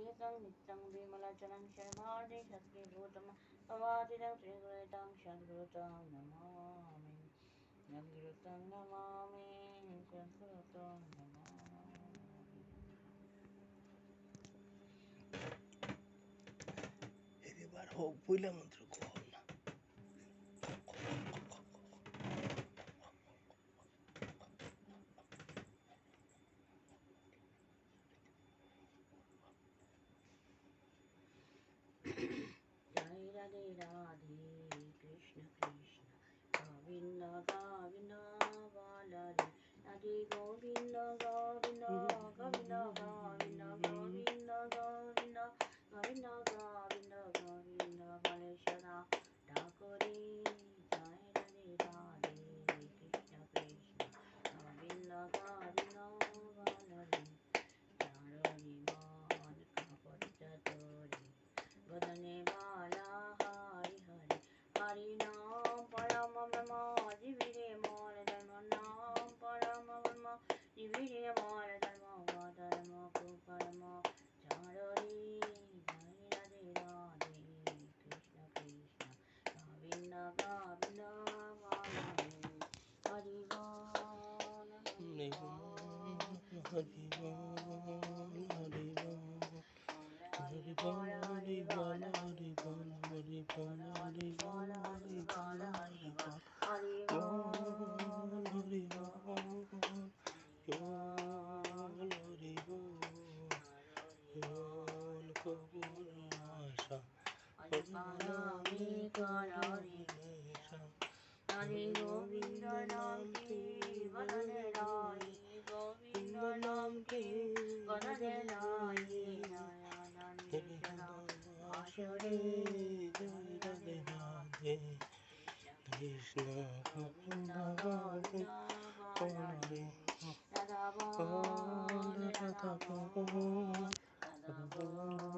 Nityam Nityam Vimalachalam Sharmadhi Satgibhutam Avadidam Trigulitam Shadgurutam Namami Shadgurutam Namami Shadgurutam Namami. এবার হোক বইলা মন্ত্র কর না Jai Radhe Radhe Krishna Krishna Govinda Govinda Balari Radhe Govinda Govinda Govinda Govinda Govinda Govinda Govinda Govinda Govinda Baleshwara Thakuri Jai Radhe Radhe Krishna Krishna Govinda Govinda Balari Naroni Man Kapachatori Vadane Bala Hari Hari Hari Nam Parama Brahma Jivire Mala Dharma Nam Parama Brahma Jivire Mala Dharma Vadharma Kuparama Charari Jai Radhe Radhe Krishna Krishna Govinda Govinda Valari Hari Bol Hari Bol Hari Bol Hari Bol Hari Bol Hari Bol Hari Bol Hari Bol Hari Hari Govinda Nam Ki Vadane Rai Govinda Nam Ki Vadane Rai Nayananishara Ashore Jai Radhe Radhe Krishna Govinda Govinda Balari Radha Bol Radha Bol Radha Bol